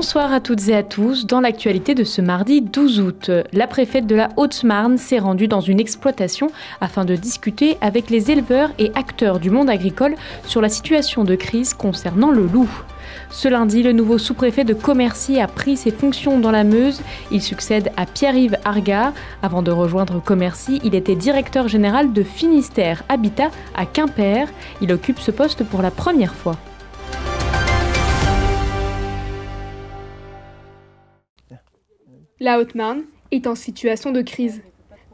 Bonsoir à toutes et à tous. Dans l'actualité de ce mardi 12 août, la préfète de la Haute-Marne s'est rendue dans une exploitation afin de discuter avec les éleveurs et acteurs du monde agricole sur la situation de crise concernant le loup. Ce lundi, le nouveau sous-préfet de Commercy a pris ses fonctions dans la Meuse. Il succède à Pierre-Yves Argard. Avant de rejoindre Commercy, il était directeur général de Finistère Habitat à Quimper. Il occupe ce poste pour la première fois. La Haute-Marne est en situation de crise.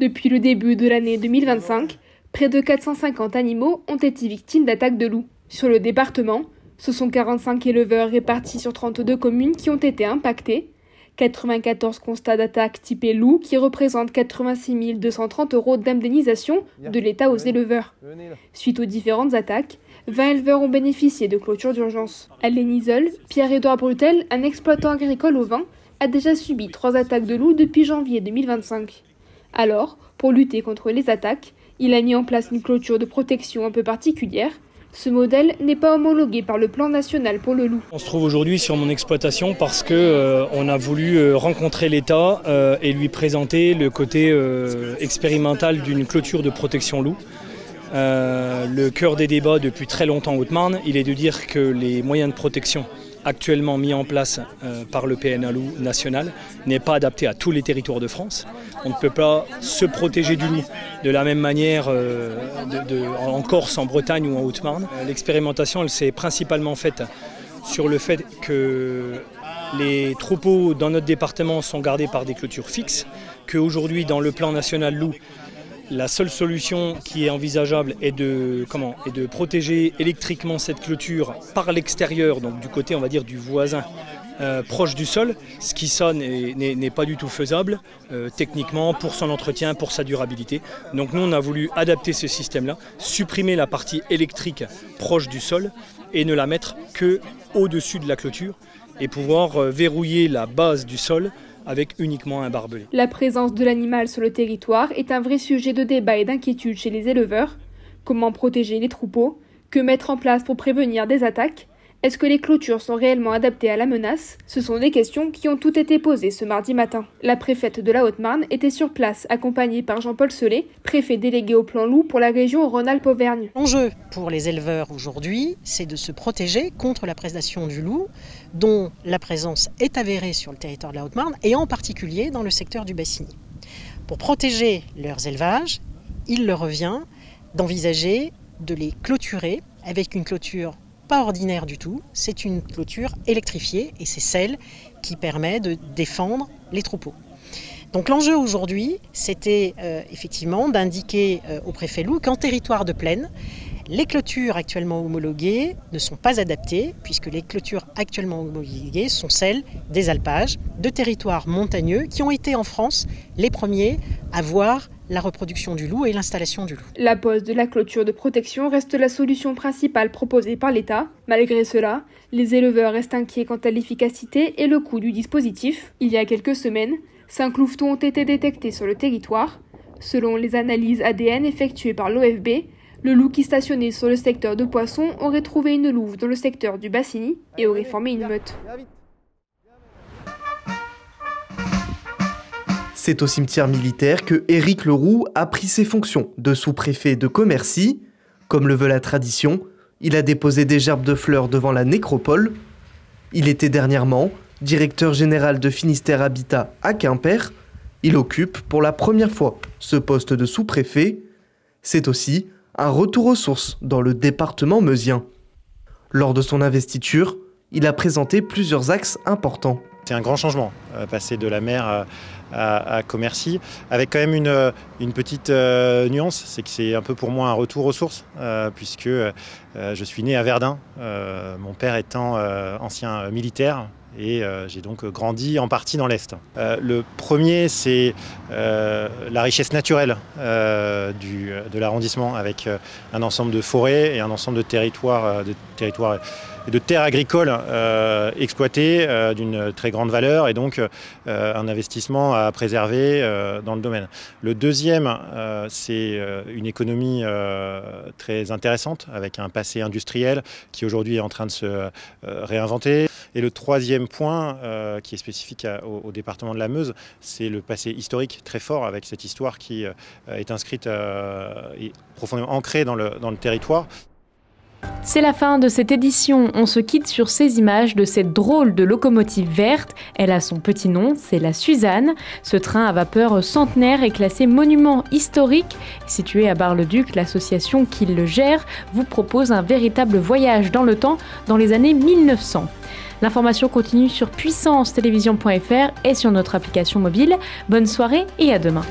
Depuis le début de l'année 2025, près de 450 animaux ont été victimes d'attaques de loups. Sur le département, ce sont 45 éleveurs répartis sur 32 communes qui ont été impactés, 94 constats d'attaques typées loup qui représentent 86 230 € d'indemnisation de l'État aux éleveurs. Suite aux différentes attaques, 20 éleveurs ont bénéficié de clôtures d'urgence. À Léniseul, Pierre-Édouard Brutel, un exploitant agricole au vin, a déjà subi 3 attaques de loups depuis janvier 2025. Alors, pour lutter contre les attaques, il a mis en place une clôture de protection un peu particulière. Ce modèle n'est pas homologué par le plan national pour le loup. On se trouve aujourd'hui sur mon exploitation parce qu'on a voulu rencontrer l'État et lui présenter le côté expérimental d'une clôture de protection loup. Le cœur des débats depuis très longtemps en Haute-Marne, il est de dire que les moyens de protection actuellement mis en place par le PNA loup national n'est pas adapté à tous les territoires de France. On ne peut pas se protéger du loup de la même manière en Corse, en Bretagne ou en Haute-Marne. L'expérimentation, elle s'est principalement faite sur le fait que les troupeaux dans notre département sont gardés par des clôtures fixes, qu'aujourd'hui dans le plan national loup, la seule solution qui est envisageable est de protéger électriquement cette clôture par l'extérieur, donc du côté on va dire du voisin proche du sol, ce qui ça n'est pas du tout faisable techniquement pour son entretien, pour sa durabilité. Donc nous on a voulu adapter ce système-là, supprimer la partie électrique proche du sol et ne la mettre que au-dessus de la clôture et pouvoir verrouiller la base du sol avec uniquement un barbelé. La présence de l'animal sur le territoire est un vrai sujet de débat et d'inquiétude chez les éleveurs. Comment protéger les troupeaux? Que mettre en place pour prévenir des attaques? Est-ce que les clôtures sont réellement adaptées à la menace? Ce sont des questions qui ont toutes été posées ce mardi matin. La préfète de la Haute-Marne était sur place, accompagnée par Jean-Paul Selet, préfet délégué au plan loup pour la région Rhône-Alpes-Auvergne. L'enjeu pour les éleveurs aujourd'hui, c'est de se protéger contre la prédation du loup, dont la présence est avérée sur le territoire de la Haute-Marne et en particulier dans le secteur du Bassigny. Pour protéger leurs élevages, il leur revient d'envisager de les clôturer avec une clôture pas ordinaire du tout, c'est une clôture électrifiée et c'est celle qui permet de défendre les troupeaux. Donc l'enjeu aujourd'hui, c'était effectivement d'indiquer au préfet loup qu'en territoire de plaine, les clôtures actuellement homologuées ne sont pas adaptées puisque les clôtures actuellement homologuées sont celles des alpages, de territoires montagneux qui ont été en France les premiers à voir la reproduction du loup et l'installation du loup. La pose de la clôture de protection reste la solution principale proposée par l'État. Malgré cela, les éleveurs restent inquiets quant à l'efficacité et le coût du dispositif. Il y a quelques semaines, 5 louvetons ont été détectés sur le territoire. Selon les analyses ADN effectuées par l'OFB, le loup qui stationnait sur le secteur de Poisson aurait trouvé une louve dans le secteur du Bassigny et aurait formé une meute. C'est au cimetière militaire que Éric Leroux a pris ses fonctions de sous-préfet de Commercy. Comme le veut la tradition, il a déposé des gerbes de fleurs devant la nécropole. Il était dernièrement directeur général de Finistère Habitat à Quimper. Il occupe pour la première fois ce poste de sous-préfet. C'est aussi un retour aux sources dans le département meusien. Lors de son investiture, il a présenté plusieurs axes importants. C'est un grand changement, passer de la mer à Commercy, avec quand même une petite nuance, c'est que c'est un peu pour moi un retour aux sources, puisque je suis né à Verdun, mon père étant ancien militaire, et j'ai donc grandi en partie dans l'Est. Le premier, c'est la richesse naturelle de l'arrondissement, avec un ensemble de forêts et un ensemble de territoires de terres agricoles exploitées d'une très grande valeur et donc un investissement à préserver dans le domaine. Le deuxième, c'est une économie très intéressante avec un passé industriel qui aujourd'hui est en train de se réinventer. Et le troisième point qui est spécifique au département de la Meuse, c'est le passé historique très fort avec cette histoire qui est inscrite et profondément ancrée dans le territoire. C'est la fin de cette édition. On se quitte sur ces images de cette drôle de locomotive verte. Elle a son petit nom, c'est la Suzanne. Ce train à vapeur centenaire est classé monument historique. Situé à Bar-le-Duc, l'association qui le gère vous propose un véritable voyage dans le temps dans les années 1900. L'information continue sur puissancetélévision.fr et sur notre application mobile. Bonne soirée et à demain.